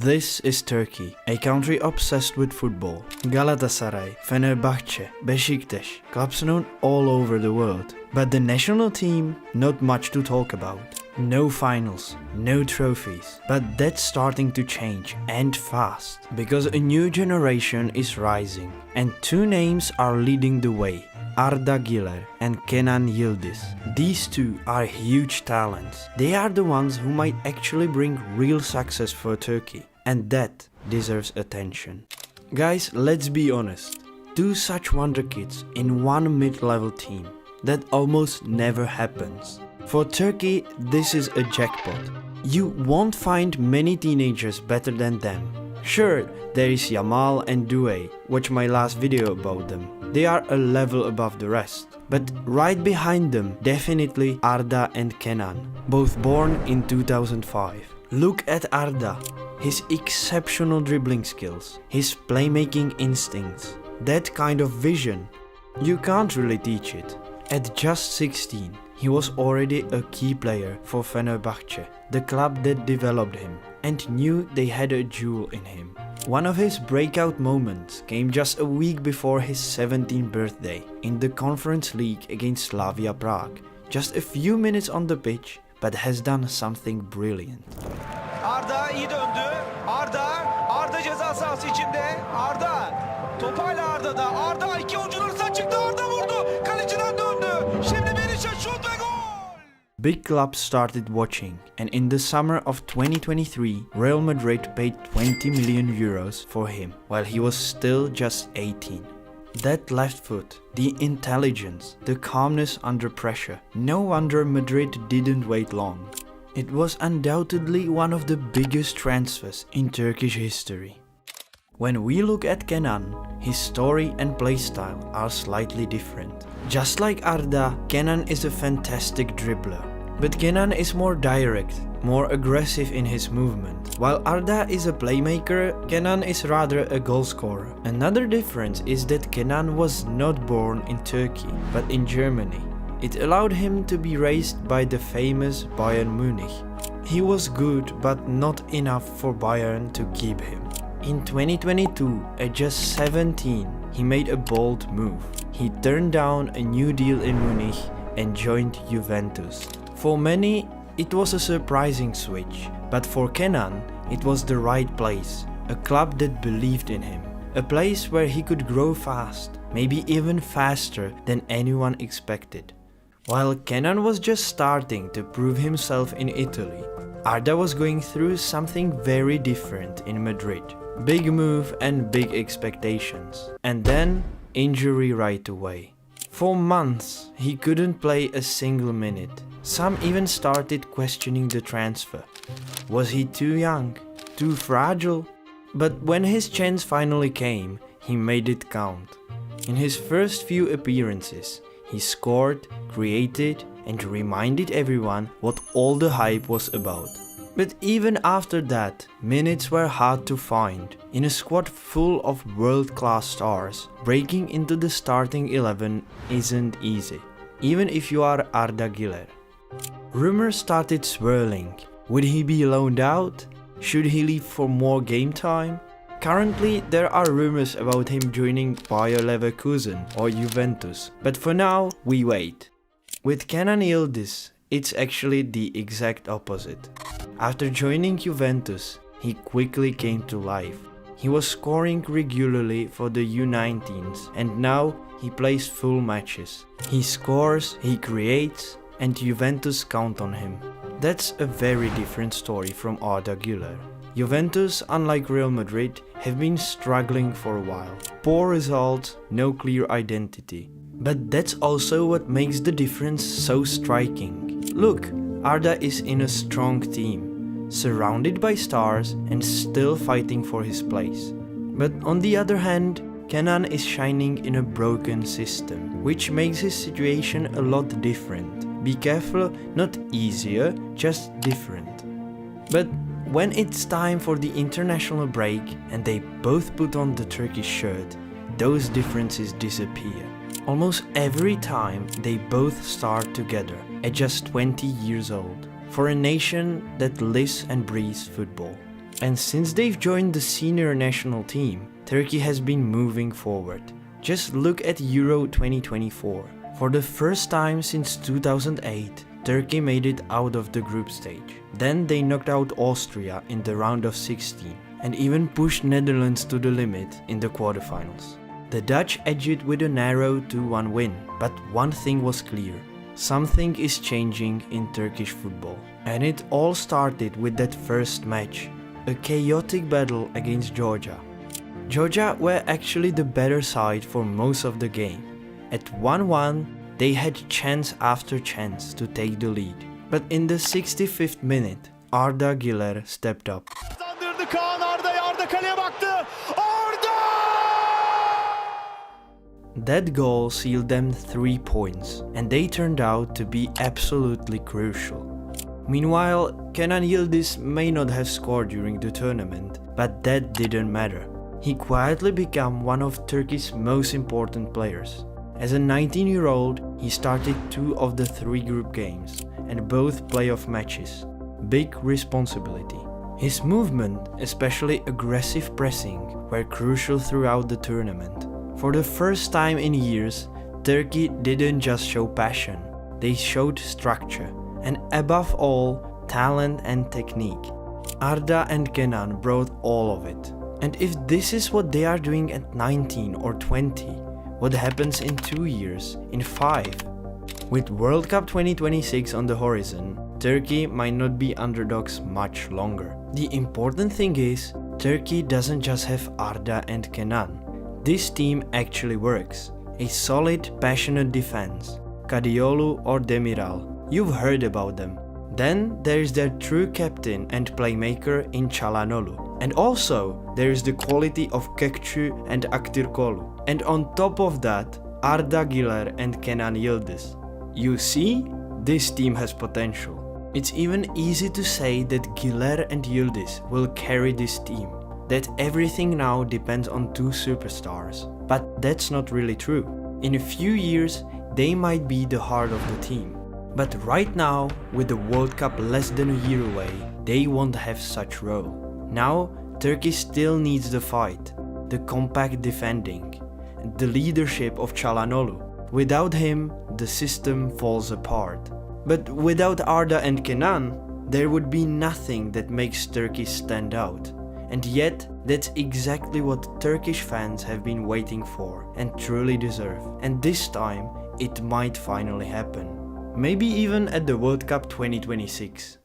This is Turkey, a country obsessed with football. Galatasaray, Fenerbahçe, Beşiktaş, clubs known all over the world. But the national team, not much to talk about. No finals, no trophies. But that's starting to change, and fast. Because a new generation is rising, and two names are leading the way. Arda Güler and Kenan Yıldız. These two are huge talents. They are the ones who might actually bring real success for Turkey. And that deserves attention. Guys, let's be honest. Two such wonder kids in one mid-level team. That almost never happens. For Turkey, this is a jackpot. You won't find many teenagers better than them. Sure, there is Yamal and Doue. Watch my last video about them. They are a level above the rest. But right behind them, definitely Arda and Kenan, both born in 2005. Look at Arda, his exceptional dribbling skills, his playmaking instincts, that kind of vision. You can't really teach it. At just 16, he was already a key player for Fenerbahçe, the club that developed him, and knew they had a jewel in him. One of his breakout moments came just a week before his 17th birthday in the Conference League against Slavia Prague. Just a few minutes on the pitch, but has done something brilliant. Arda iyi döndü. Arda ceza sahası içinde. Arda. Top hala Arda'da. Arda iki oyuncunun arasına çıktı. Arda vurdu. Kaleciden döndü. Şimdi Vinicius şut ve gol. Big clubs started watching, and in the summer of 2023, Real Madrid paid 20 million euros for him, while he was still just 18. That left foot, the intelligence, the calmness under pressure. No wonder Madrid didn't wait long. It was undoubtedly one of the biggest transfers in Turkish history. When we look at Kenan, his story and playstyle are slightly different. Just like Arda, Kenan is a fantastic dribbler. But Kenan is more direct, more aggressive in his movement. While Arda is a playmaker, Kenan is rather a goal scorer. Another difference is that Kenan was not born in Turkey, but in Germany. It allowed him to be raised by the famous Bayern Munich. He was good, but not enough for Bayern to keep him. In 2022, at just 17, he made a bold move. He turned down a new deal in Munich and joined Juventus. For many, it was a surprising switch, but for Kenan, it was the right place, a club that believed in him, a place where he could grow fast, maybe even faster than anyone expected. While Kenan was just starting to prove himself in Italy, Arda was going through something very different in Madrid. Big move and big expectations, and then injury right away. For months, he couldn't play a single minute. Some even started questioning the transfer. Was he too young? Too fragile? But when his chance finally came, he made it count. In his first few appearances, he scored, created, and reminded everyone what all the hype was about. But even after that, minutes were hard to find. In a squad full of world-class stars, breaking into the starting 11 isn't easy, even if you are Arda Güler. Rumors started swirling. Would he be loaned out? Should he leave for more game time? Currently, there are rumors about him joining Bayer Leverkusen or Juventus, but for now, we wait. With Kenan Yıldız, it's actually the exact opposite. After joining Juventus, he quickly came to life. He was scoring regularly for the U19s, and now he plays full matches. He scores, he creates, and Juventus count on him. That's a very different story from Arda Güler. Juventus, unlike Real Madrid, have been struggling for a while. Poor results, no clear identity. But that's also what makes the difference so striking. Look, Arda is in a strong team, surrounded by stars and still fighting for his place. But on the other hand, Kenan is shining in a broken system, which makes his situation a lot different. Be careful, not easier, just different. But when it's time for the international break and they both put on the Turkish shirt, those differences disappear. Almost every time they both start together at just 20 years old, for a nation that lives and breathes football. And since they've joined the senior national team, Turkey has been moving forward. Just look at Euro 2024. For the first time since 2008, Turkey made it out of the group stage. Then they knocked out Austria in the round of 16 and even pushed Netherlands to the limit in the quarterfinals. The Dutch edged it with a narrow 2-1 win, but one thing was clear. Something is changing in Turkish football. And it all started with that first match, a chaotic battle against Georgia. Georgia were actually the better side for most of the game. At 1-1, they had chance after chance to take the lead. But in the 65th minute, Arda Güler stepped up. Arda kaleye baktı. Arda! That goal sealed them 3 points, and they turned out to be absolutely crucial. Meanwhile, Kenan Yıldız may not have scored during the tournament, but that didn't matter. He quietly became one of Turkey's most important players. As a 19-year-old, he started 2 of the 3 group games, and both playoff matches. Big responsibility. His movement, especially aggressive pressing, were crucial throughout the tournament. For the first time in years, Turkey didn't just show passion, they showed structure, and above all, talent and technique. Arda and Kenan brought all of it. And if this is what they are doing at 19 or 20, what happens in 2 years, in 5? With World Cup 2026 on the horizon, Turkey might not be underdogs much longer. The important thing is, Turkey doesn't just have Arda and Kenan. This team actually works. A solid, passionate defense. Kadiolu or Demiral, you've heard about them. Then there is their true captain and playmaker in Çalhanoğlu. And also, there is the quality of Gökçe and Aktürkoğlu. And on top of that, Arda Güler and Kenan Yıldız. You see, this team has potential. It's even easy to say that Güler and Yıldız will carry this team. That everything now depends on 2 superstars. But that's not really true. In a few years, they might be the heart of the team. But right now, with the World Cup less than a year away, they won't have such role. Now, Turkey still needs the fight, the compact defending, the leadership of Çalhanoğlu. Without him, the system falls apart. But without Arda and Kenan, there would be nothing that makes Turkey stand out. And yet, that's exactly what Turkish fans have been waiting for and truly deserve. And this time, it might finally happen. Maybe even at the World Cup 2026.